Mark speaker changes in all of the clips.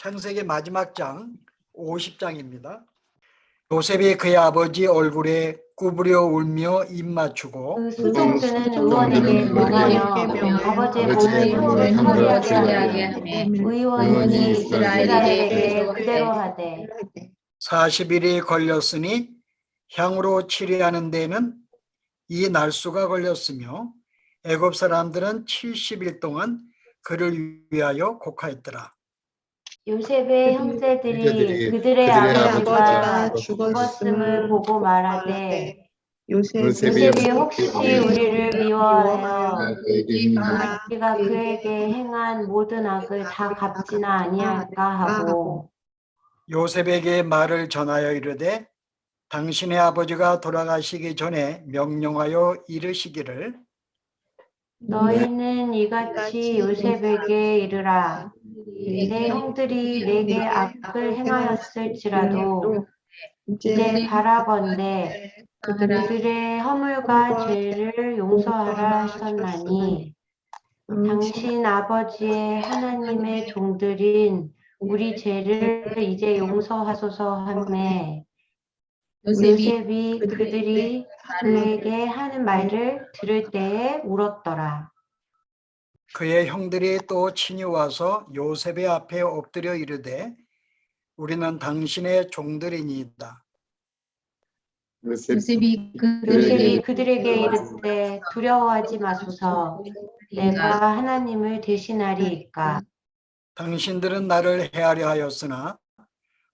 Speaker 1: 창세기 마지막 장 50장입니다. 요셉이 그의 아버지 얼굴에 구부려 울며 입 맞추고
Speaker 2: 그 수종들은 의원에게 명하여 아버지의 몸을 서로 처리하게 하되 의원이 이스라엘에게 그대로 하되
Speaker 1: 40일이 걸렸으니 향으로 치료하는 데에는 이 날수가 걸렸으며 애굽 사람들은 70일 동안 그를 위하여 곡하였더라.
Speaker 2: 요셉의 형제들이 그들의 아버지가 죽었음을 보고 말하되 요셉이 혹시 우리를 미워하여 우리가 그에게 행한 모든 악을 다 갚지나 아니할까 하고
Speaker 1: 요셉에게 말을 전하여 이르되 당신의 아버지가 돌아가시기 전에 명령하여 이르시기를
Speaker 2: 너희는 이같이 요셉에게 이르라. 내 형들이 내게 악을 행하였을지라도 이제 바라건대 그들의 허물과 죄를 용서하라 하셨나니 당신 아버지의 하나님의 종들인 우리 죄를 이제 용서하소서 하매 요셉이 그들이 그에게 하는 말을 들을 때에 울었더라.
Speaker 1: 그의 형들이 또 친히 와서 요셉의 앞에 엎드려 이르되 우리는 당신의 종들이니이다.
Speaker 3: 요셉이
Speaker 2: 그들에게 이르되 두려워하지 마소서 내가 하나님을 대신하리이까.
Speaker 1: 당신들은 나를 해하려 하였으나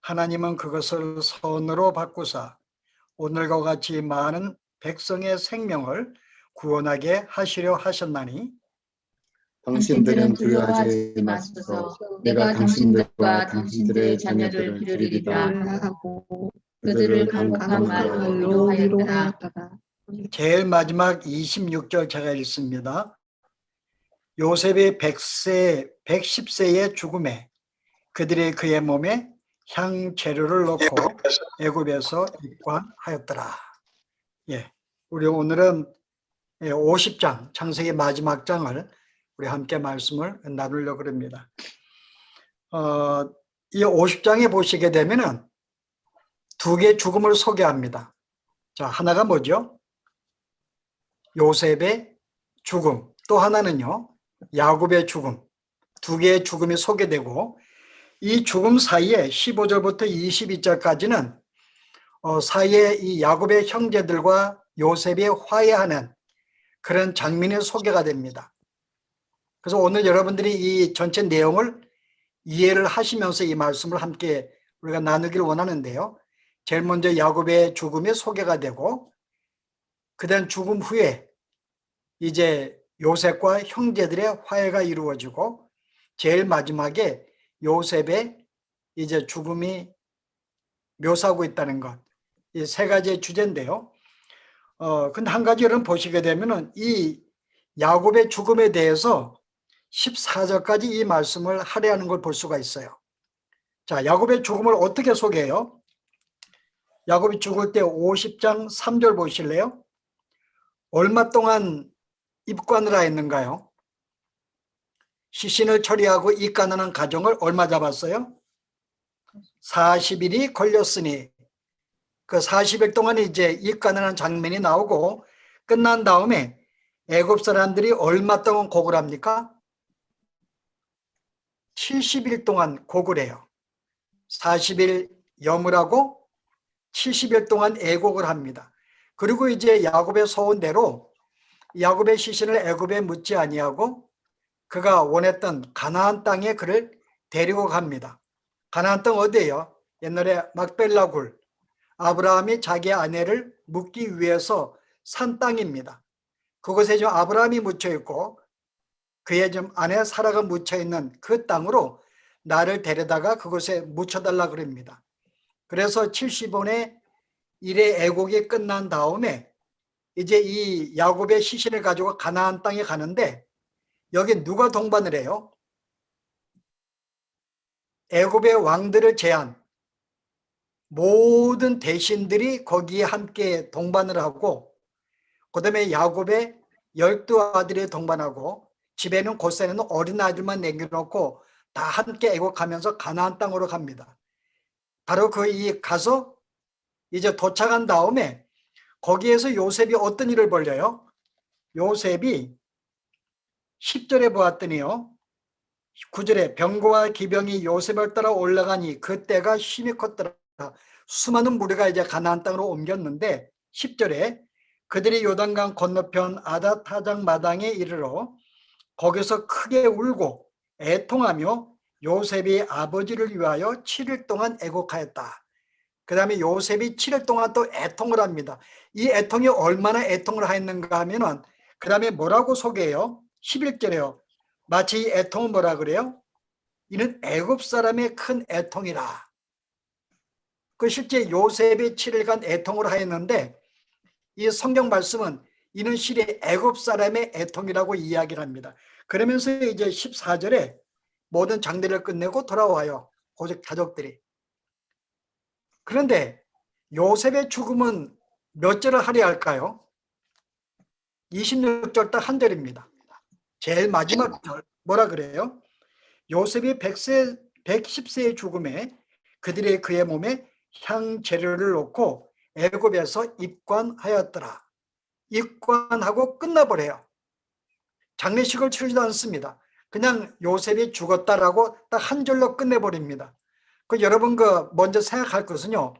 Speaker 1: 하나님은 그것을 선으로 바꾸사 오늘과 같이 많은 백성의 생명을 구원하게 하시려 하셨나니
Speaker 3: 당신들은 두려워하지 마소서 내가 당신들과 당신들의 자녀를 기르리라 하고 그들을 강력한 말로 위로하였더라.
Speaker 1: 제일 마지막 26절 제가 읽습니다. 요셉이 110세의 죽음에 그들이 그의 몸에 향재료를 넣고 애굽에서 입관하였더라. 예, 우리 오늘은 50장 창세기 마지막 장을 우리 함께 말씀을 나누려고 합니다. 이 50장에 보시게 되면은 두 개의 죽음을 소개합니다. 자, 하나가 뭐죠? 요셉의 죽음, 또 하나는요 야곱의 죽음. 두 개의 죽음이 소개되고 이 죽음 사이에 15절부터 22절까지는 사이에 이 야곱의 형제들과 요셉이 화해하는 그런 장면이 소개가 됩니다. 그래서 오늘 여러분들이 이 전체 내용을 이해를 하시면서 이 말씀을 함께 우리가 나누기를 원하는데요. 제일 먼저 야곱의 죽음이 소개가 되고 그다음 죽음 후에 이제 요셉과 형제들의 화해가 이루어지고 제일 마지막에 요셉의 이제 죽음이 묘사하고 있다는 것. 이 세 가지의 주제인데요. 근데 한 가지 여러분 보시게 되면은 이 야곱의 죽음에 대해서 14절까지 이 말씀을 할애하는 걸 볼 수가 있어요. 자, 야곱의 죽음을 어떻게 소개해요? 야곱이 죽을 때 50장 3절 보실래요? 얼마 동안 입관을 하였는가요? 시신을 처리하고 입관하는 과정을 얼마 잡았어요? 40일이 걸렸으니 그 40일 동안 이제 입관하는 장면이 나오고 끝난 다음에 애굽 사람들이 얼마 동안 곡을 합니까? 70일 동안 곡을 해요. 40일 염을 하고 70일 동안 애곡을 합니다. 그리고 이제 야곱의 소원대로 야곱의 시신을 애굽에 묻지 아니하고 그가 원했던 가나안 땅에 그를 데리고 갑니다. 가나안 땅 어디예요? 옛날에 막벨라 굴, 아브라함이 자기 아내를 묻기 위해서 산 땅입니다. 그곳에 좀 아브라함이 묻혀 있고 그의 좀 아내 사라가 묻혀 있는 그 땅으로 나를 데려다가 그곳에 묻혀달라 그럽니다. 그래서 70원의 일의 애곡이 끝난 다음에 이제 이 야곱의 시신을 가지고 가나안 땅에 가는데 여기 누가 동반을 해요? 애굽의 왕들을 제한 모든 대신들이 거기에 함께 동반을 하고 그 다음에 야곱의 12아들이 동반하고 집에는 곳에는 어린 아들만 남겨놓고 다 함께 애곡하면서 가나안 땅으로 갑니다. 바로 가서 이제 도착한 다음에 거기에서 요셉이 어떤 일을 벌려요? 요셉이 10절에 보았더니요, 9절에 병거와 기병이 요셉을 따라 올라가니 그때가 심히 컸더라. 수많은 무리가 이제 가나안 땅으로 옮겼는데 10절에 그들이 요단강 건너편 아다타장 마당에 이르러 거기서 크게 울고 애통하며 요셉이 아버지를 위하여 7일 동안 애곡하였다. 그 다음에 요셉이 7일 동안 또 애통을 합니다. 이 애통이 얼마나 애통을 하였는가 하면은 그 다음에 뭐라고 소개해요? 11절에요. 마치 이 애통은 뭐라 그래요? 이는 애굽 사람의 큰 애통이라. 그 실제 요셉이 7일간 애통을 하였는데 이 성경 말씀은 이는 실에 애굽 사람의 애통이라고 이야기를 합니다. 그러면서 이제 14절에 모든 장례를 끝내고 돌아와요. 가족들이. 그런데 요셉의 죽음은 몇 절을 하려 할까요? 26절 딱 한 절입니다. 제일 마지막 절 뭐라 그래요? 요셉이 110세의 죽음에 그들이 그의 몸에 향재료를 놓고 애굽에서 입관하였더라. 입관하고 끝나버려요. 장례식을 치르지도 않습니다. 그냥 요셉이 죽었다라고 딱 한 절로 끝내버립니다. 여러분 먼저 생각할 것은요,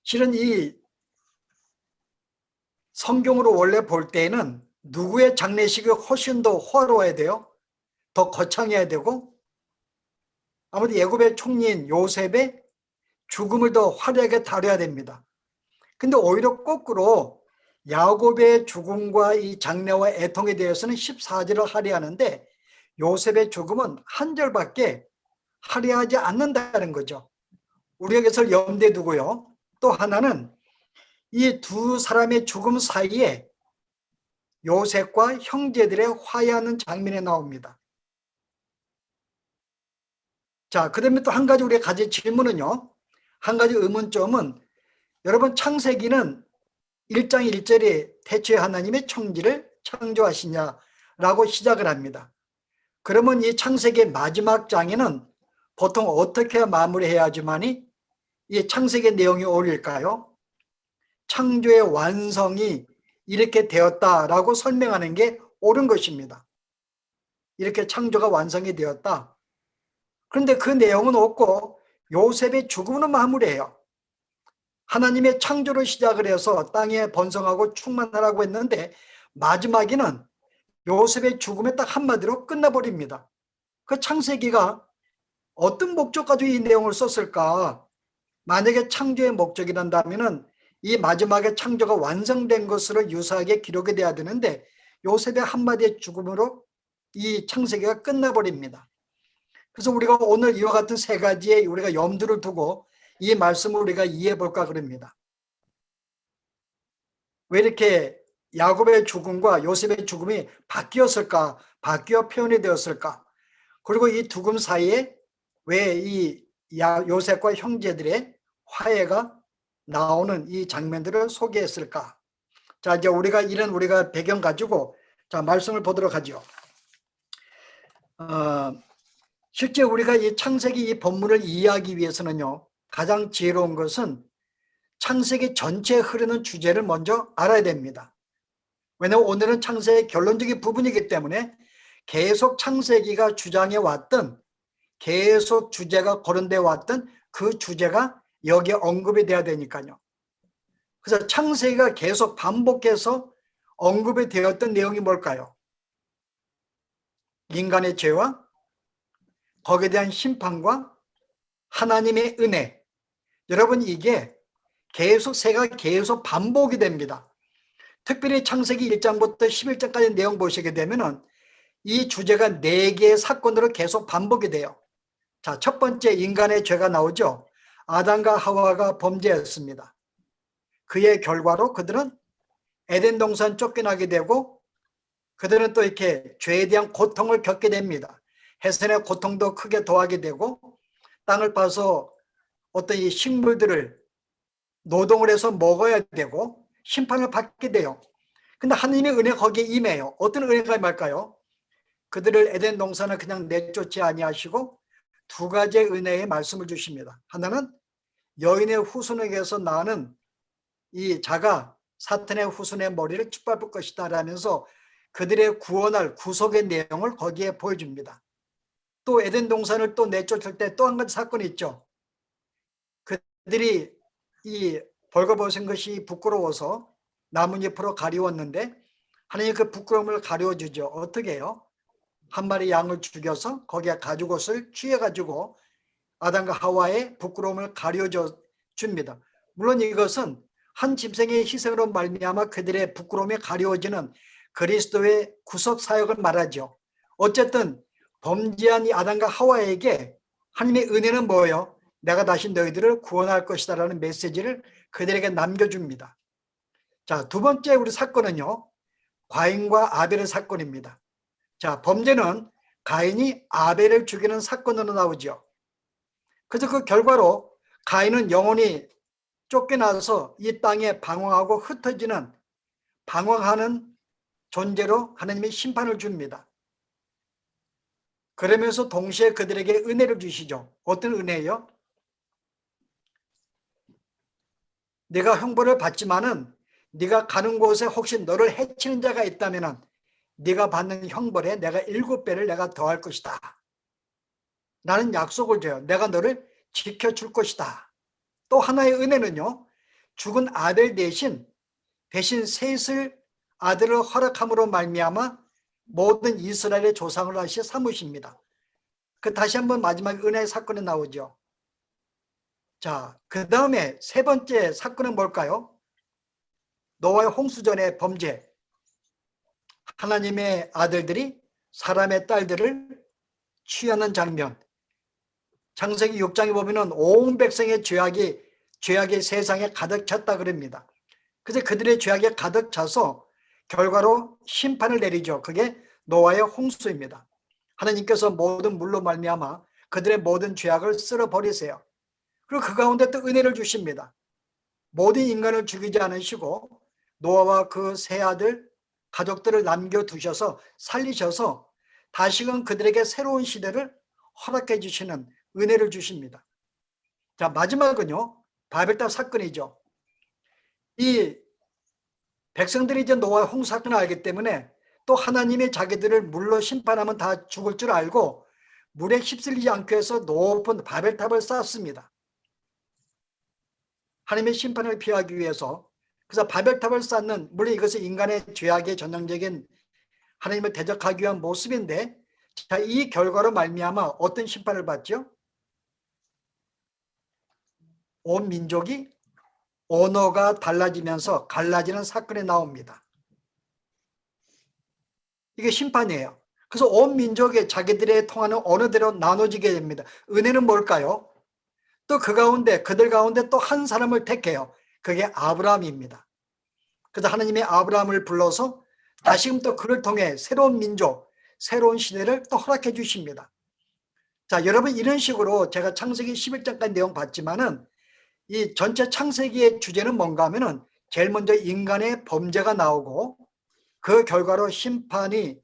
Speaker 1: 실은 이 성경으로 원래 볼 때에는 누구의 장례식이 훨씬 더 호화로워야 돼요? 더 거창해야 되고, 아무래도 애굽의 총리인 요셉의 죽음을 더 화려하게 다뤄야 됩니다. 근데 오히려 거꾸로 야곱의 죽음과 이 장례와 애통에 대해서는 14절을 할애하는데 요셉의 죽음은 한 절밖에 할애하지 않는다는 거죠. 우리가 이것을 염두에 두고요. 또 하나는 이 두 사람의 죽음 사이에 요셉과 형제들의 화해하는 장면이 나옵니다. 자, 그다음에 또 한 가지 우리가 가질 질문은요. 한 가지 의문점은 여러분 창세기는 1장 1절에 태초에 하나님의 천지를 창조하시냐라고 시작을 합니다. 그러면 이 창세기의 마지막 장에는 보통 어떻게 마무리해야지만이 이 창세기의 내용이 어울릴까요? 창조의 완성이 이렇게 되었다라고 설명하는 게 옳은 것입니다. 이렇게 창조가 완성이 되었다. 그런데 그 내용은 없고 요셉의 죽음으로 마무리해요. 하나님의 창조로 시작을 해서 땅에 번성하고 충만하라고 했는데 마지막에는 요셉의 죽음에 딱 한마디로 끝나버립니다. 그 창세기가 어떤 목적 가지고 이 내용을 썼을까? 만약에 창조의 목적이란다면은 이 마지막에 창조가 완성된 것으로 유사하게 기록이 돼야 되는데 요셉의 한마디의 죽음으로 이 창세기가 끝나버립니다. 그래서 우리가 오늘 이와 같은 세 가지에 우리가 염두를 두고 이 말씀을 우리가 이해해 볼까 그럽니다. 왜 이렇게 야곱의 죽음과 요셉의 죽음이 바뀌었을까? 바뀌어 표현이 되었을까? 그리고 이 죽음 사이에 왜 이 요셉과 형제들의 화해가 나오는 이 장면들을 소개했을까? 자, 이제 우리가 배경 가지고 자, 말씀을 보도록 하죠. 실제 우리가 이 창세기 이 본문을 이해하기 위해서는요, 가장 지혜로운 것은 창세기 전체에 흐르는 주제를 먼저 알아야 됩니다. 왜냐하면 오늘은 창세기의 결론적인 부분이기 때문에 계속 창세기가 주장해 왔던, 계속 주제가 거론되어 왔던 그 주제가 여기에 언급이 돼야 되니까요. 그래서 창세기가 계속 반복해서 언급이 되었던 내용이 뭘까요? 인간의 죄와 거기에 대한 심판과 하나님의 은혜. 여러분 이게 세가 계속 반복이 됩니다. 특별히 창세기 1장부터 11장까지 내용 보시게 되면은 이 주제가 4개의 사건으로 계속 반복이 돼요. 자, 첫 번째 인간의 죄가 나오죠. 아담과 하와가 범죄했습니다. 그의 결과로 그들은 에덴 동산 쫓겨나게 되고 그들은 또 이렇게 죄에 대한 고통을 겪게 됩니다. 해산의 고통도 크게 더하게 되고 땅을 파서 어떤 이 식물들을 노동을 해서 먹어야 되고 심판을 받게 돼요. 근데 하나님의 은혜가 거기에 임해요. 어떤 은혜가 임할까요? 그들을 에덴 동산을 그냥 내쫓지 아니하시고 두 가지의 은혜의 말씀을 주십니다. 하나는 여인의 후손에게서 나는 이 자가 사탄의 후손의 머리를 짓밟을 것이다 라면서 그들의 구원할 구속의 내용을 거기에 보여줍니다. 또 에덴 동산을 또 내쫓을 때 또 한 가지 사건이 있죠. 그들이 이 벌거벗은 것이 부끄러워서 나뭇잎으로 가리웠는데 하나님 그 부끄러움을 가려주죠. 어떻게 해요? 한 마리 양을 죽여서 거기에 가죽옷을 취해가지고 아담과 하와의 부끄러움을 가려줘 줍니다. 물론 이것은 한 짐승의 희생으로 말미암아 그들의 부끄러움이 가려워지는 그리스도의 구속 사역을 말하죠. 어쨌든 범죄한 이 아담과 하와에게 하나님의 은혜는 뭐예요? 내가 다시 너희들을 구원할 것이다 라는 메시지를 그들에게 남겨줍니다. 자, 두 번째 우리 사건은요, 가인과 아벨의 사건입니다. 자, 범죄는 가인이 아벨을 죽이는 사건으로 나오죠. 그래서 그 결과로 가인은 영혼이 쫓겨나서 이 땅에 방황하고 흩어지는 방황하는 존재로 하나님이 심판을 줍니다. 그러면서 동시에 그들에게 은혜를 주시죠. 어떤 은혜예요? 네가 형벌을 받지만은 네가 가는 곳에 혹시 너를 해치는 자가 있다면은 네가 받는 형벌에 내가 7배를 내가 더할 것이다. 라는 약속을 줘요. 내가 너를 지켜줄 것이다. 또 하나의 은혜는요, 죽은 아들 대신 셋을 아들을 허락함으로 말미암아 모든 이스라엘의 조상을 다시 삼으십니다. 그 다시 한번 마지막 은혜의 사건이 나오죠. 자, 그 다음에 세 번째 사건은 뭘까요? 노아의 홍수전의 범죄. 하나님의 아들들이 사람의 딸들을 취하는 장면. 창세기 6장에 보면은 온 백성의 죄악이 세상에 가득 찼다 그럽니다. 그래서 그들의 죄악에 가득 차서 결과로 심판을 내리죠. 그게 노아의 홍수입니다. 하나님께서 모든 물로 말미암아 그들의 모든 죄악을 쓸어버리세요. 그리고 그 가운데 또 은혜를 주십니다. 모든 인간을 죽이지 않으시고 노아와 그 세 아들 가족들을 남겨두셔서 살리셔서 다시금 그들에게 새로운 시대를 허락해 주시는 은혜를 주십니다. 자, 마지막은요, 바벨탑 사건이죠. 이 백성들이 이제 노아의 홍수 사건을 알기 때문에 또 하나님이 자기들을 물로 심판하면 다 죽을 줄 알고 물에 휩쓸리지 않기 위해서 높은 바벨탑을 쌓았습니다. 하나님의 심판을 피하기 위해서. 그래서 바벨탑을 쌓는, 물론 이것은 인간의 죄악의 전형적인 하나님을 대적하기 위한 모습인데, 자, 이 결과로 말미암아 어떤 심판을 받죠? 온 민족이 언어가 달라지면서 갈라지는 사건이 나옵니다. 이게 심판이에요. 그래서 온 민족이 자기들의 통하는 언어대로 나눠지게 됩니다. 은혜는 뭘까요? 또 그 가운데, 그들 가운데 또 한 사람을 택해요. 그게 아브라함입니다. 그래서 하나님의 아브라함을 불러서 다시금 또 그를 통해 새로운 민족, 새로운 시대를 또 허락해 주십니다. 자, 여러분, 이런 식으로 제가 창세기 11장까지 내용 봤지만은 이 전체 창세기의 주제는 뭔가 하면은 제일 먼저 인간의 범죄가 나오고 그 결과로 심판이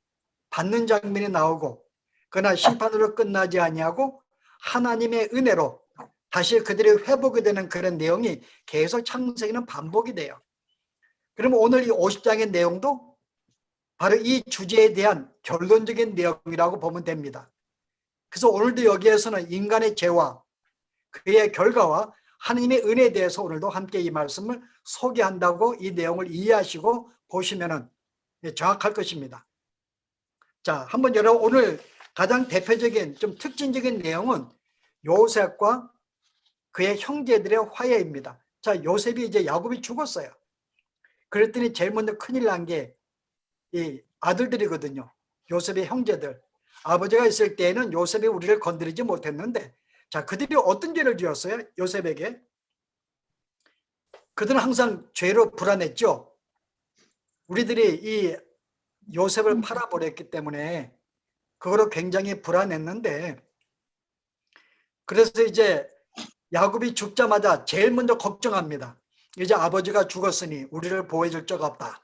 Speaker 1: 받는 장면이 나오고, 그러나 심판으로 끝나지 아니하고 하나님의 은혜로 다시 그들이 회복이 되는 그런 내용이 계속 창세기는 반복이 돼요. 그러면 오늘 이 50장의 내용도 바로 이 주제에 대한 결론적인 내용이라고 보면 됩니다. 그래서 오늘도 여기에서는 인간의 죄와 그의 결과와 하나님의 은혜에 대해서 오늘도 함께 이 말씀을 소개한다고 이 내용을 이해하시고 보시면 정확할 것입니다. 자, 한번 여러분, 오늘 가장 대표적인 좀 특징적인 내용은 요셉과 그의 형제들의 화해입니다. 자, 요셉이 이제 야곱이 죽었어요. 그랬더니 제일 먼저 큰일 난 게 이 아들들이거든요. 요셉의 형제들. 아버지가 있을 때에는 요셉이 우리를 건드리지 못했는데, 자, 그들이 어떤 죄를 지었어요? 요셉에게. 그들은 항상 죄로 불안했죠. 우리들이 이 요셉을 팔아버렸기 때문에 그거로 굉장히 불안했는데, 그래서 이제 야곱이 죽자마자 제일 먼저 걱정합니다. 이제 아버지가 죽었으니 우리를 보호해 줄 자가 없다.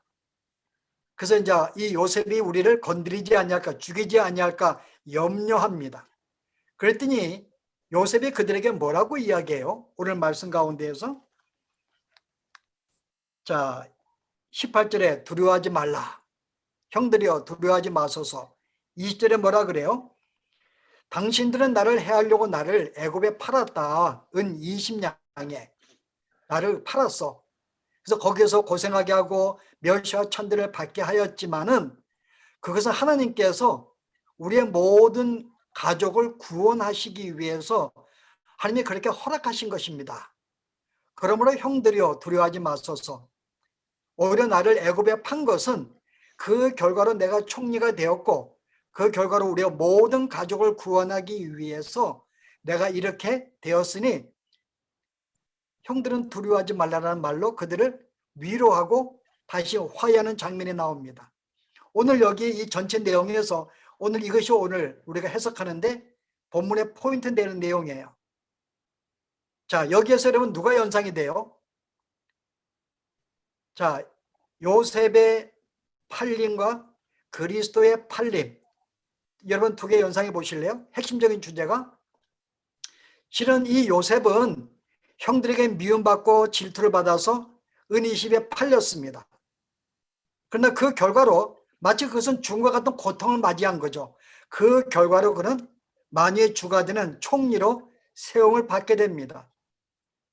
Speaker 1: 그래서 이제 이 요셉이 우리를 건드리지 아니할까, 죽이지 아니할까 염려합니다. 그랬더니 요셉이 그들에게 뭐라고 이야기해요? 오늘 말씀 가운데에서 자 18절에 두려워하지 말라. 형들이여 두려워하지 마소서. 20절에 뭐라 그래요? 당신들은 나를 해하려고 나를 애굽에 팔았다. 은 20냥에 나를 팔았어. 그래서 거기에서 고생하게 하고 멸시와 천대를 받게 하였지만은 그것은 하나님께서 우리의 모든 가족을 구원하시기 위해서 하나님이 그렇게 허락하신 것입니다. 그러므로 형들이여 두려워하지 마소서. 오히려 나를 애굽에 판 것은 그 결과로 내가 총리가 되었고 그 결과로 우리의 모든 가족을 구원하기 위해서 내가 이렇게 되었으니 형들은 두려워하지 말라는 말로 그들을 위로하고 다시 화해하는 장면이 나옵니다. 오늘 여기 이 전체 내용에서 오늘 이것이 오늘 우리가 해석하는데 본문의 포인트 되는 내용이에요. 자, 여기에서 여러분 누가 연상이 돼요? 자, 요셉의 팔림과 그리스도의 팔림. 여러분 두 개 연상해 보실래요? 핵심적인 주제가 실은 이 요셉은 형들에게 미움받고 질투를 받아서 은20에 팔렸습니다. 그러나 그 결과로 마치 그것은 죽음과 같은 고통을 맞이한 거죠. 그 결과로 그는 만유의 주가 되는 총리로 세움을 받게 됩니다.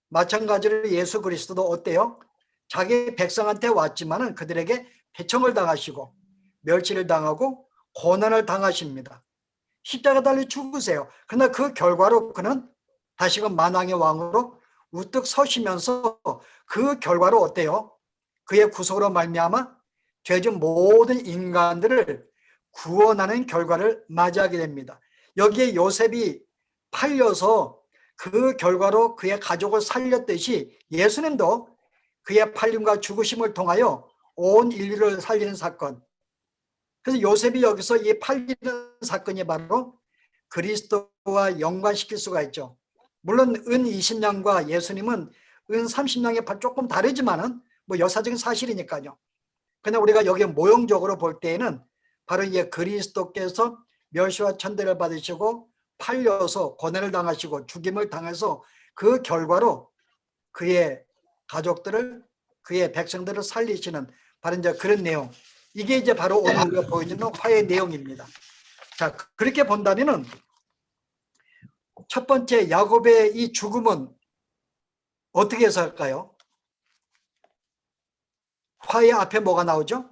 Speaker 1: 마찬가지로 예수 그리스도도 어때요? 자기 백성한테 왔지만은 그들에게 배척을 당하시고 멸시를 당하고 고난을 당하십니다. 십자가 달려 죽으세요. 그러나 그 결과로 그는 다시금 만왕의 왕으로 우뚝 서시면서 그 결과로 어때요? 그의 구속으로 말미암아 죄진 모든 인간들을 구원하는 결과를 맞이하게 됩니다. 여기에 요셉이 팔려서 그 결과로 그의 가족을 살렸듯이 예수님도 그의 팔림과 죽으심을 통하여 온 인류를 살리는 사건. 그래서 요셉이 여기서 이 팔리는 사건이 바로 그리스도와 연관시킬 수가 있죠. 물론 은 20냥과 예수님은 은 30냥이 조금 다르지만은 뭐 역사적인 사실이니까요. 그냥 우리가 여기 모형적으로 볼 때에는 바로 이제 그리스도께서 멸시와 천대를 받으시고 팔려서 고난을 당하시고 죽임을 당해서 그 결과로 그의 가족들을 그의 백성들을 살리시는 바로 이제 그런 내용. 이게 이제 바로 오늘 우리가 보여주는 화해의 내용입니다. 자, 그렇게 본다면은 첫 번째 야곱의 이 죽음은 어떻게 해석할까요? 화해 앞에 뭐가 나오죠?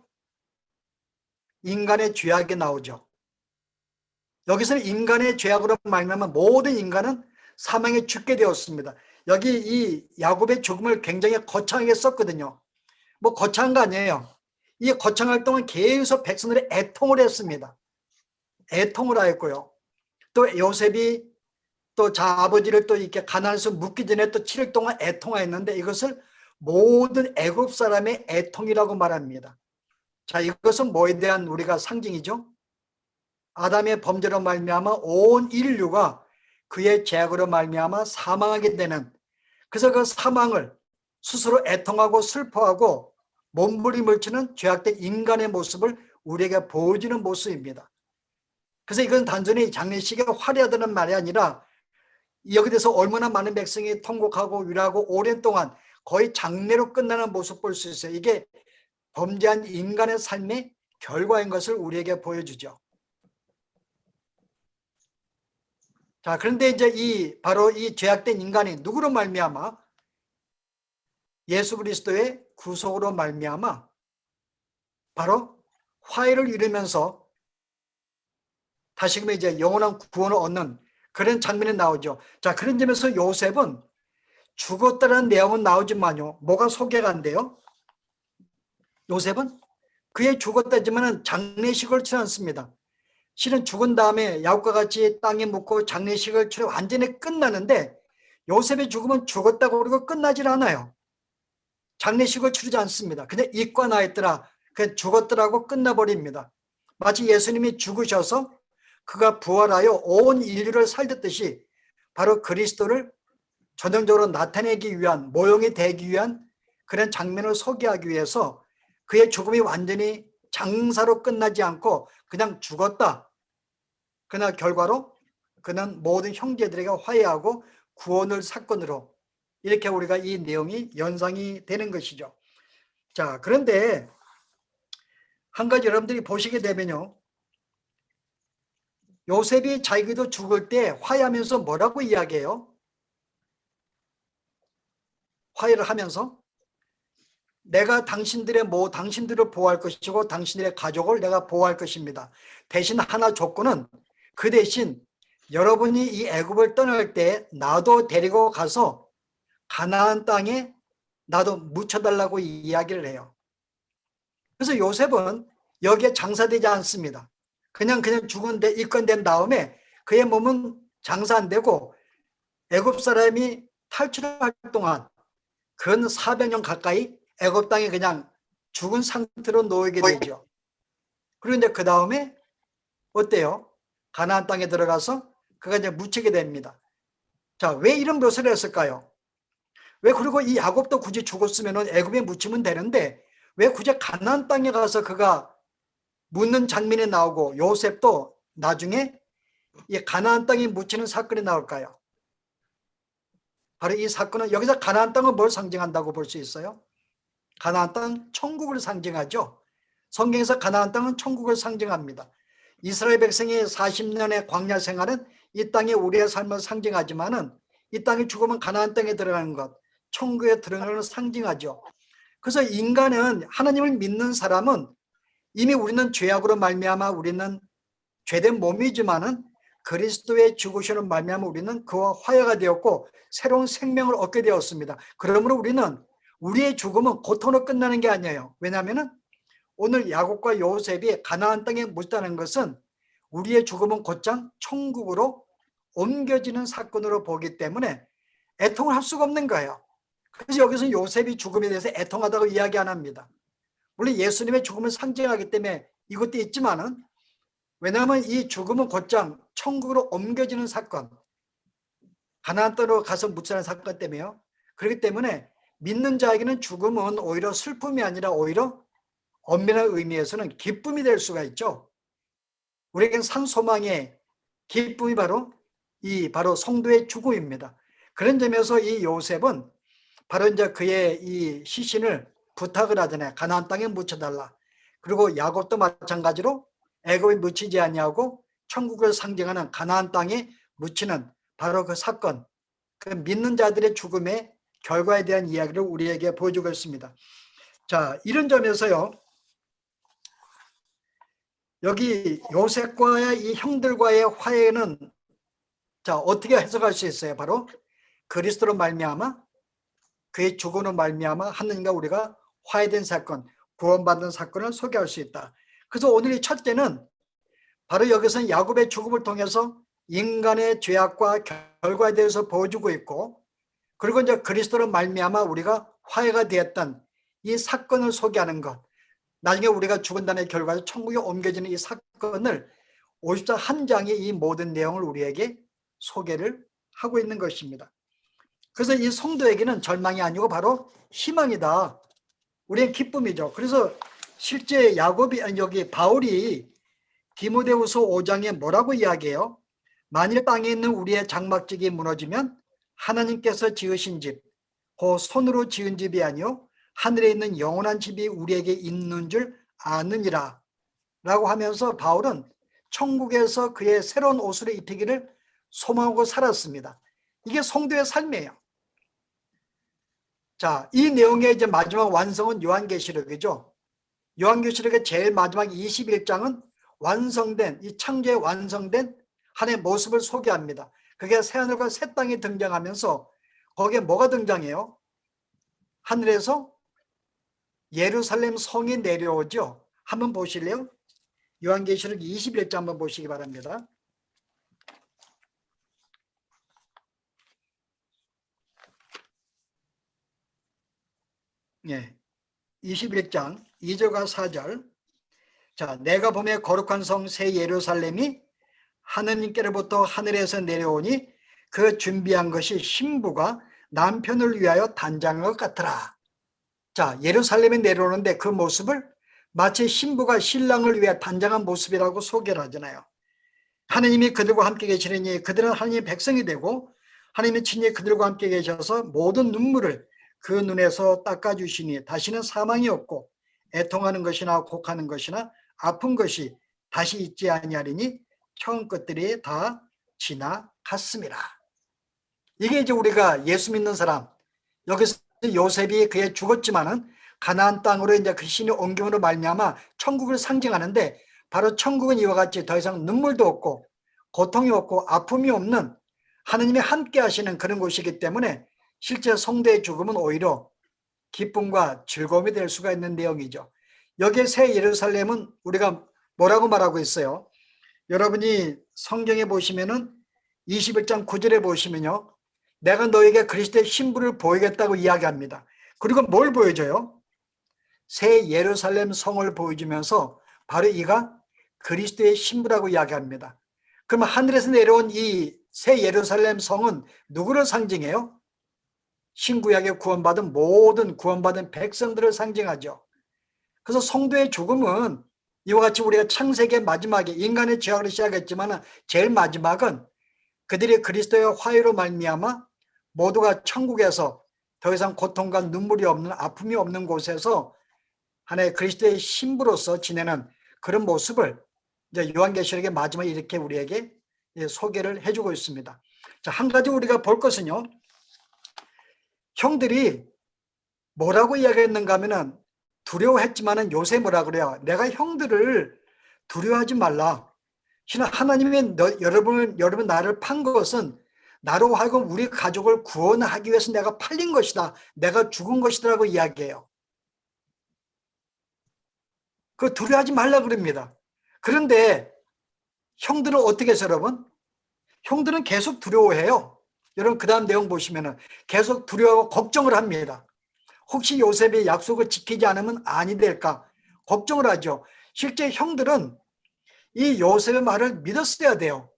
Speaker 1: 인간의 죄악이 나오죠. 여기서는 인간의 죄악으로 말미암아 모든 인간은 사망에 죽게 되었습니다. 여기 이 야곱의 죽음을 굉장히 거창하게 썼거든요. 뭐 거창한 거 아니에요. 이 거창할 동안 계속 백성들이 애통을 했습니다. 애통을 하였고요. 또 요셉이 또 아버지를 또 이렇게 가난해서 묻기 전에 또 7일 동안 애통하였는데 이것을 모든 애굽 사람의 애통이라고 말합니다. 자, 이것은 뭐에 대한 우리가 상징이죠? 아담의 범죄로 말미암아 온 인류가 그의 죄악으로 말미암아 사망하게 되는, 그래서 그 사망을 스스로 애통하고 슬퍼하고 몸부림을 치는 죄악된 인간의 모습을 우리에게 보여주는 모습입니다. 그래서 이건 단순히 장례식에 화려하다는 말이 아니라 여기 대해서 얼마나 많은 백성이 통곡하고 위로하고 오랜 동안 거의 장례로 끝나는 모습 볼 수 있어요. 이게 범죄한 인간의 삶의 결과인 것을 우리에게 보여주죠. 자, 그런데 이제 바로 이 죄악된 인간이 누구로 말미암아? 예수 그리스도의 구속으로 말미암아 바로 화해를 이루면서 다시금 이제 영원한 구원을 얻는 그런 장면이 나오죠. 자, 그런 점에서 요셉은 죽었다는 내용은 나오지만요, 뭐가 소개가 안 돼요? 요셉은 그의 죽었다지만은 장례식을 치르지 않습니다. 실은 죽은 다음에 야곱과 같이 땅에 묻고 장례식을 치르고 완전히 끝나는데 요셉의 죽음은 죽었다고 그러고 끝나질 않아요. 장례식을 치르지 않습니다. 그냥 잊고 나있더라, 그냥 죽었더라고 끝나버립니다. 마치 예수님이 죽으셔서 그가 부활하여 온 인류를 살렸듯이 바로 그리스도를 전형적으로 나타내기 위한, 모형이 되기 위한 그런 장면을 소개하기 위해서 그의 죽음이 완전히 장사로 끝나지 않고 그냥 죽었다. 그러나 결과로 그는 모든 형제들에게 화해하고 구원을 사건으로 이렇게 우리가 이 내용이 연상이 되는 것이죠. 자, 그런데 한 가지 여러분들이 보시게 되면요. 요셉이 자기도 죽을 때 화해하면서 뭐라고 이야기해요? 화해를 하면서 내가 당신들을 보호할 것이고 당신들의 가족을 내가 보호할 것입니다. 대신 하나 조건은 그 대신 여러분이 이 애굽을 떠날 때 나도 데리고 가서 가나안 땅에 나도 묻혀달라고 이야기를 해요. 그래서 요셉은 여기에 장사되지 않습니다. 그냥 죽은데 입건된 다음에 그의 몸은 장사 안 되고 애굽 사람이 탈출할 동안 근 400년 가까이 애굽 땅에 그냥 죽은 상태로 놓이게 되죠. 그리고 이제 그 다음에 어때요? 가나안 땅에 들어가서 그가 이제 묻히게 됩니다. 자, 왜 이런 묘사를 했을까요? 왜 그리고 이 야곱도 굳이 죽었으면 애굽에 묻히면 되는데 왜 굳이 가나안 땅에 가서 그가 묻는 장면이 나오고 요셉도 나중에 이 가나안 땅에 묻히는 사건이 나올까요? 바로 이 사건은 여기서 가나안 땅은 뭘 상징한다고 볼 수 있어요? 가나안 땅 천국을 상징하죠. 성경에서 가나안 땅은 천국을 상징합니다. 이스라엘 백성이 40년의 광야 생활은 이 땅에 우리의 삶을 상징하지만은 이 땅에 죽으면 가나안 땅에 들어가는 것, 천국에 들어가는 걸 상징하죠. 그래서 인간은 하나님을 믿는 사람은 이미 우리는 죄악으로 말미암아 우리는 죄된 몸이지만은 그리스도의 죽으심으로 말미암아 우리는 그와 화해가 되었고 새로운 생명을 얻게 되었습니다. 그러므로 우리는 우리의 죽음은 고통으로 끝나는 게 아니에요. 왜냐하면 오늘 야곱과 요셉이 가나안 땅에 묻다는 것은 우리의 죽음은 곧장 천국으로 옮겨지는 사건으로 보기 때문에 애통을 할 수가 없는 거예요. 그래서 여기서 요셉이 죽음에 대해서 애통하다고 이야기 안 합니다. 물론 예수님의 죽음을 상징하기 때문에 이것도 있지만은 왜냐하면 이 죽음은 곧장 천국으로 옮겨지는 사건, 가나안 땅으로 가서 묻히는 사건 때문에요. 그렇기 때문에 믿는 자에게는 죽음은 오히려 슬픔이 아니라 오히려 엄밀한 의미에서는 기쁨이 될 수가 있죠. 우리에겐 산 소망의 기쁨이 바로 성도의 죽음입니다. 그런 점에서 이 요셉은 바로 이제 그의 이 시신을 부탁을 하잖아요. 가나안 땅에 묻혀달라. 그리고 야곱도 마찬가지로 애굽에 묻히지 아니하고 천국을 상징하는 가나안 땅에 묻히는 바로 그 사건, 그 믿는 자들의 죽음의 결과에 대한 이야기를 우리에게 보여주고 있습니다. 자, 이런 점에서요. 여기 요셉과의 이 형들과의 화해는 자, 어떻게 해석할 수 있어요? 바로 그리스도로 말미암아 그의 죽음으로 말미암아 하느님과 우리가 화해된 사건, 구원받은 사건을 소개할 수 있다. 그래서 오늘 이 첫째는 바로 여기서는 야곱의 죽음을 통해서 인간의 죄악과 결과에 대해서 보여주고 있고, 그리고 이제 그리스도로 말미암아 우리가 화해가 되었던 이 사건을 소개하는 것, 나중에 우리가 죽은 다음에 결과로 천국에 옮겨지는 이 사건을 50장 한 장의 이 모든 내용을 우리에게 소개를 하고 있는 것입니다. 그래서 이 성도에게는 절망이 아니고 바로 희망이다. 우리의 기쁨이죠. 그래서 실제 여기 바울이 디모데후서 5장에 뭐라고 이야기해요? 만일 땅에 있는 우리의 장막집이 무너지면 하나님께서 지으신 집, 그 손으로 지은 집이 아니요 하늘에 있는 영원한 집이 우리에게 있는 줄 아느니라 라고 하면서 바울은 천국에서 그의 새로운 옷을 입히기를 소망하고 살았습니다. 이게 성도의 삶이에요. 자, 이 내용의 이제 마지막 완성은 요한계시록이죠. 요한계시록의 제일 마지막 21장은 완성된, 이 창조의 완성된 하나님의 모습을 소개합니다. 그게 새하늘과 새 땅이 등장하면서 거기에 뭐가 등장해요? 하늘에서 예루살렘 성이 내려오죠. 한번 보실래요? 요한계시록 21장 한번 보시기 바랍니다. 예, 21장 2절과 4절. 자, 내가 보매 거룩한 성 새 예루살렘이 하느님께로부터 하늘에서 내려오니 그 준비한 것이 신부가 남편을 위하여 단장한 것 같더라. 자, 예루살렘에 내려오는데 그 모습을 마치 신부가 신랑을 위해 단장한 모습이라고 소개를 하잖아요. 하느님이 그들과 함께 계시느니 그들은 하느님의 백성이 되고 하느님이 친히 그들과 함께 계셔서 모든 눈물을 그 눈에서 닦아주시니 다시는 사망이 없고 애통하는 것이나 곡하는 것이나 아픈 것이 다시 있지 아니하리니 처음 것들이 다 지나갔습니다. 이게 이제 우리가 예수 믿는 사람, 여기서 요셉이 그에 죽었지만은 가나안 땅으로 이제 그 신이 옮김으로 말미암아 천국을 상징하는데, 바로 천국은 이와 같이 더 이상 눈물도 없고 고통이 없고 아픔이 없는 하느님이 함께 하시는 그런 곳이기 때문에 실제 성도의 죽음은 오히려 기쁨과 즐거움이 될 수가 있는 내용이죠. 여기에 새 예루살렘은 우리가 뭐라고 말하고 있어요? 여러분이 성경에 보시면은 21장 9절에 보시면요, 내가 너에게 그리스도의 신부를 보이겠다고 이야기합니다. 그리고 뭘 보여줘요? 새 예루살렘 성을 보여주면서 바로 이가 그리스도의 신부라고 이야기합니다. 그러면 하늘에서 내려온 이 새 예루살렘 성은 누구를 상징해요? 신구약에 구원받은 모든 구원받은 백성들을 상징하죠. 그래서 성도의 죽음은 이와 같이 우리가 창세기의 마지막에 인간의 죄악으로 시작했지만 제일 마지막은 그들이 그리스도의 화해로 말미암아 모두가 천국에서 더 이상 고통과 눈물이 없는, 아픔이 없는 곳에서 하나의 그리스도의 신부로서 지내는 그런 모습을 이제 요한계시록의 마지막에 이렇게 우리에게 소개를 해주고 있습니다. 자, 한 가지 우리가 볼 것은요, 형들이 뭐라고 이야기했는가 하면은 두려워했지만은 요새 뭐라 그래요? 내가 형들을 두려워하지 말라. 하나님이 여러분 나를 판 것은 나로 하여금 우리 가족을 구원하기 위해서 내가 팔린 것이다. 내가 죽은 것이다라고 이야기해요. 그 두려워하지 말라 그럽니다. 그런데 형들은 어떻게 해서 여러분? 형들은 계속 두려워해요. 여러분 그 다음 내용 보시면은 계속 두려워하고 걱정을 합니다. 혹시 요셉의 약속을 지키지 않으면 아니 될까 걱정을 하죠. 실제 형들은 이 요셉의 말을 믿었어야 돼요.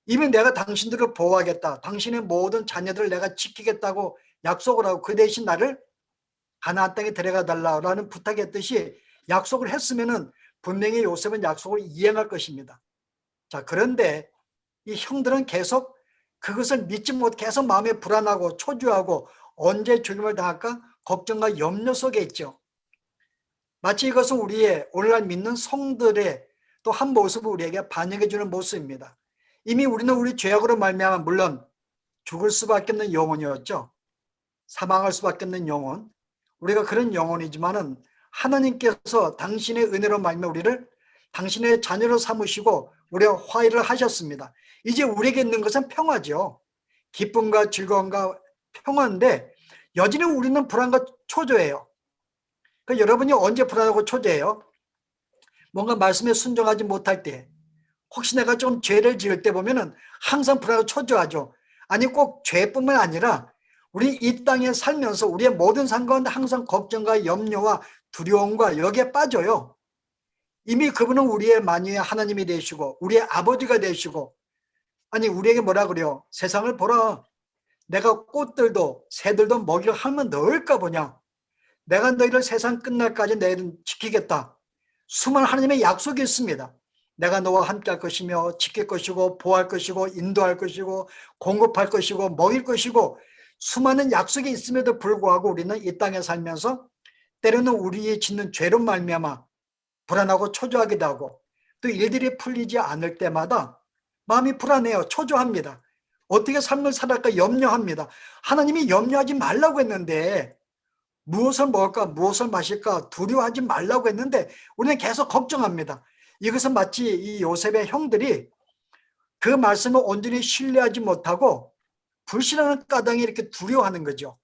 Speaker 1: 이미 내가 당신들을 보호하겠다, 당신의 모든 자녀들을 내가 지키겠다고 약속을 하고 그 대신 나를 가나안 땅에 데려가 달라라는 부탁했듯이 약속을 했으면은 분명히 요셉은 약속을 이행할 것입니다. 자, 그런데 이 형들은 계속 그것을 믿지 못, 계속 마음에 불안하고 초조하고 언제 죽임을 당할까 걱정과 염려 속에 있죠. 마치 이것은 우리의 오늘날 믿는 성들의 또 한 모습을 우리에게 반영해 주는 모습입니다. 이미 우리는 우리 죄악으로 말미암아 물론 죽을 수밖에 없는 영혼이었죠. 사망할 수밖에 없는 영혼, 우리가 그런 영혼이지만은 하나님께서 당신의 은혜로 말미암아 우리를 당신의 자녀로 삼으시고 우리와 화해를 하셨습니다. 이제 우리에게 있는 것은 평화죠. 기쁨과 즐거움과 평화인데 여전히 우리는 불안과 초조해요. 그러니까 여러분이 언제 불안하고 초조해요? 뭔가 말씀에 순종하지 못할 때, 혹시 내가 좀 죄를 지을 때 보면은 항상 불안하고 초조하죠. 아니 꼭 죄뿐만 아니라 우리 이 땅에 살면서 우리의 모든 삶 가운데 항상 걱정과 염려와 두려움과 여기에 빠져요. 이미 그분은 우리의 만유의 하나님이 되시고 우리의 아버지가 되시고, 아니 우리에게 뭐라 그래요? 세상을 보라. 내가 꽃들도 새들도 먹이를 하면 넣을까 보냐. 내가 너희를 세상 끝날까지 너희를 지키겠다. 수많은 하나님의 약속이 있습니다. 내가 너와 함께 할 것이며 지킬 것이고 보호할 것이고 인도할 것이고 공급할 것이고 먹일 것이고 수많은 약속이 있음에도 불구하고 우리는 이 땅에 살면서 때로는 우리의 짓는 죄로 말미암아 불안하고 초조하기도 하고 또 일들이 풀리지 않을 때마다 마음이 불안해요. 초조합니다. 어떻게 삶을 살아갈까 염려합니다. 하나님이 염려하지 말라고 했는데, 무엇을 먹을까 무엇을 마실까 두려워하지 말라고 했는데 우리는 계속 걱정합니다. 이것은 마치 이 요셉의 형들이 그 말씀을 온전히 신뢰하지 못하고 불신하는 까닭에 이렇게 두려워하는 거죠.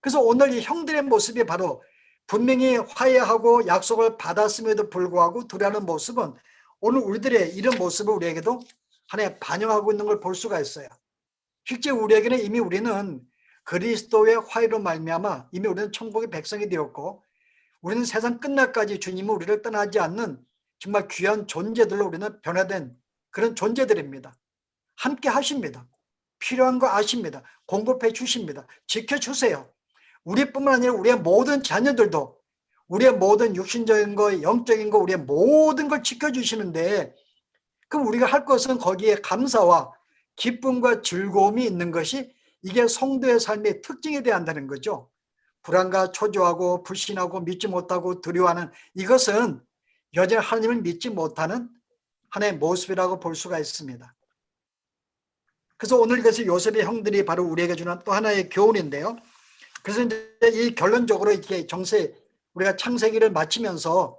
Speaker 1: 그래서 오늘 이 형들의 모습이 바로 분명히 화해하고 약속을 받았음에도 불구하고 두려워하는 모습은 오늘 우리들의 이런 모습을 우리에게도 하나의 반영하고 있는 걸 볼 수가 있어요. 실제 우리에게는 이미 우리는 그리스도의 화해로 말미암아 이미 우리는 천국의 백성이 되었고 우리는 세상 끝날까지 주님은 우리를 떠나지 않는 정말 귀한 존재들로 우리는 변화된 그런 존재들입니다. 함께 하십니다. 필요한 거 아십니다. 공급해 주십니다. 지켜주세요. 우리뿐만 아니라 우리의 모든 자녀들도 우리의 모든 육신적인 거, 영적인 거, 우리의 모든 걸 지켜주시는데, 그럼 우리가 할 것은 거기에 감사와 기쁨과 즐거움이 있는 것이 이게 성도의 삶의 특징이 돼야 한다는 거죠. 불안과 초조하고 불신하고 믿지 못하고 두려워하는 이것은 여전히 하나님을 믿지 못하는 하나의 모습이라고 볼 수가 있습니다. 그래서 오늘 그래서 요셉의 형들이 바로 우리에게 주는 또 하나의 교훈인데요. 그래서 이제 이 결론적으로 이렇게 우리가 창세기를 마치면서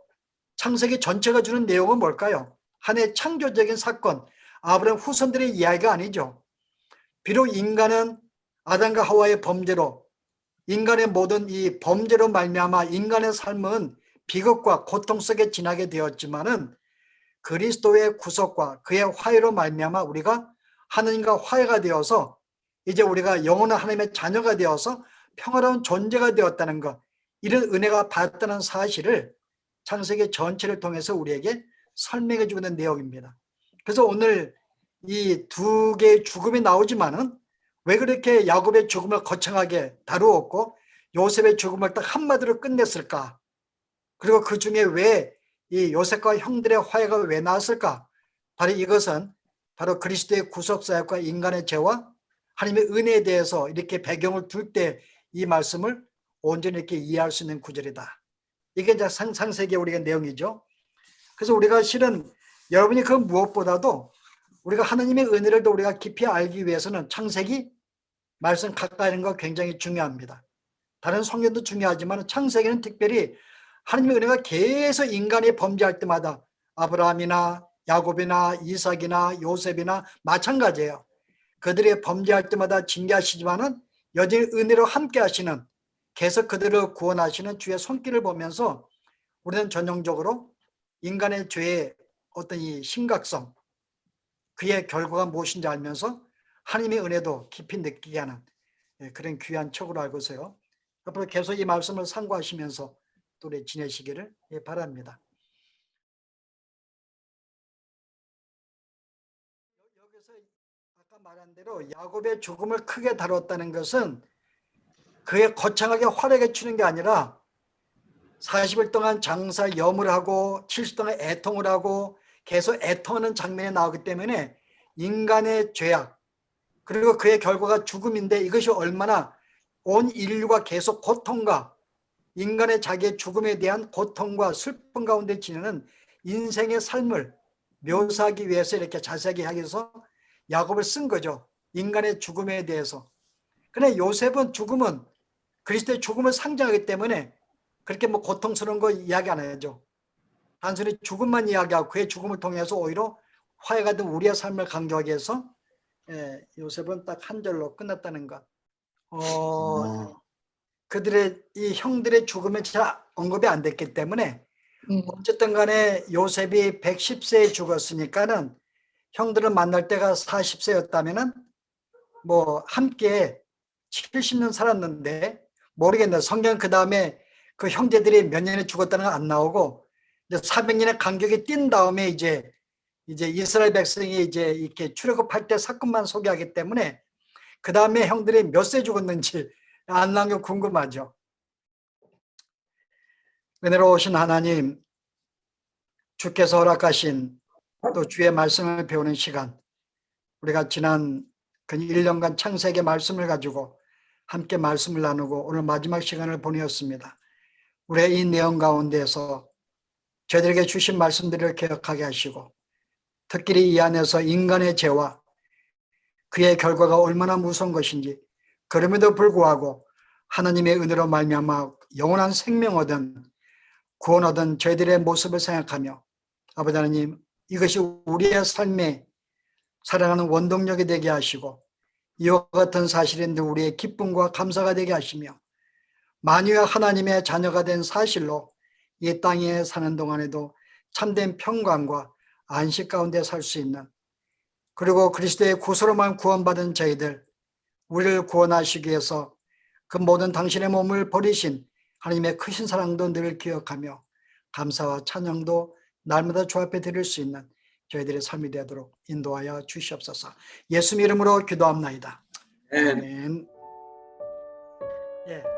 Speaker 1: 창세기 전체가 주는 내용은 뭘까요? 하나의 창조적인 사건, 아브라함 후손들의 이야기가 아니죠. 비록 인간은 아담과 하와의 범죄로, 인간의 모든 이 범죄로 말미암아 인간의 삶은 비극과 고통 속에 지나게 되었지만은 그리스도의 구속과 그의 화해로 말미암아 우리가 하느님과 화해가 되어서 이제 우리가 영원한 하나님의 자녀가 되어서 평화로운 존재가 되었다는 것, 이런 은혜가 받았다는 사실을 창세기 전체를 통해서 우리에게 설명해 주는 내용입니다. 그래서 오늘 이 두 개의 죽음이 나오지만은 왜 그렇게 야곱의 죽음을 거창하게 다루었고 요셉의 죽음을 딱 한마디로 끝냈을까? 그리고 그 중에 왜 이 요셉과 형들의 화해가 왜 나왔을까? 바로 이것은 바로 그리스도의 구속사역과 인간의 죄와 하나님의 은혜에 대해서 이렇게 배경을 둘 때 이 말씀을 온전히 이렇게 이해할 수 있는 구절이다. 이게 이제 창세기의 우리가 내용이죠. 그래서 우리가 실은 여러분이 그 무엇보다도 우리가 하나님의 은혜를 더 우리가 깊이 알기 위해서는 창세기 말씀 가까이 있는 거 굉장히 중요합니다. 다른 성경도 중요하지만 창세기는 특별히 하나님의 은혜가 계속 인간이 범죄할 때마다 아브라함이나 야곱이나 이삭이나 요셉이나 마찬가지예요. 그들이 범죄할 때마다 징계하시지만은 여전히 은혜로 함께 하시는, 계속 그들을 구원하시는 주의 손길을 보면서 우리는 전형적으로 인간의 죄의 어떤 이 심각성, 그의 결과가 무엇인지 알면서 하나님의 은혜도 깊이 느끼게 하는 그런 귀한 척으로 알고 있어요. 앞으로 계속 이 말씀을 상고하시면서 또 우리 지내시기를 바랍니다. 여기서 아까 말한 대로 야곱의 죽음을 크게 다뤘다는 것은 그의 거창하게 화려하게 치는 게 아니라 40일 동안 장사 염을 하고 70일 동안 애통을 하고 계속 애통하는 장면이 나오기 때문에 인간의 죄악 그리고 그의 결과가 죽음인데 이것이 얼마나 온 인류가 계속 고통과 인간의 자기의 죽음에 대한 고통과 슬픔 가운데 지내는 인생의 삶을 묘사하기 위해서 이렇게 자세하게 하기 위해서 야곱을 쓴 거죠. 인간의 죽음에 대해서. 그런데 요셉은 죽음은 그리스도의 죽음을 상징하기 때문에 그렇게 뭐 고통스러운 거 이야기 안 하죠. 단순히 죽음만 이야기하고 그의 죽음을 통해서 오히려 화해가 된 우리의 삶을 강조하기 위해서 요셉은 딱 한 절로 끝났다는 것. 그들의 이 형들의 죽음은 잘 언급이 안 됐기 때문에 어쨌든 간에 요셉이 110세에 죽었으니까는 형들을 만날 때가 40세였다면은 뭐 함께 70년 살았는데 모르겠네. 성경 그 다음에 그 형제들이 몇 년에 죽었다는 건 안 나오고 이제 400년의 간격이 뛴 다음에 이제 이스라엘 백성이 이제 이렇게 출애굽할 때 사건만 소개하기 때문에 그 다음에 형들이 몇 세 죽었는지 안 나온 게 궁금하죠. 은혜로우신 하나님, 주께서 허락하신 또 주의 말씀을 배우는 시간, 우리가 지난 그 1년간 창세기의 말씀을 가지고 함께 말씀을 나누고 오늘 마지막 시간을 보내었습니다. 우리의 이 내용 가운데서 저희들에게 주신 말씀들을 기억하게 하시고 특별히 이 안에서 인간의 죄와 그의 결과가 얼마나 무서운 것인지 그럼에도 불구하고 하나님의 은혜로 말미암아 영원한 생명 얻은 구원 얻은 저희들의 모습을 생각하며 아버지 하나님 이것이 우리의 삶에 살아가는 원동력이 되게 하시고 이와 같은 사실인데 우리의 기쁨과 감사가 되게 하시며 만유의 하나님의 자녀가 된 사실로 이 땅에 사는 동안에도 참된 평강과 안식 가운데 살 수 있는 그리고 그리스도의 구속으로만 구원받은 저희들 우리를 구원하시기 위해서 그 모든 당신의 몸을 버리신 하나님의 크신 사랑도 늘 기억하며 감사와 찬양도 날마다 주 앞에 드릴 수 있는 저희들의 삶이 되도록 인도하여 주시옵소서. 예수님 이름으로 기도합나이다. 아멘. 예.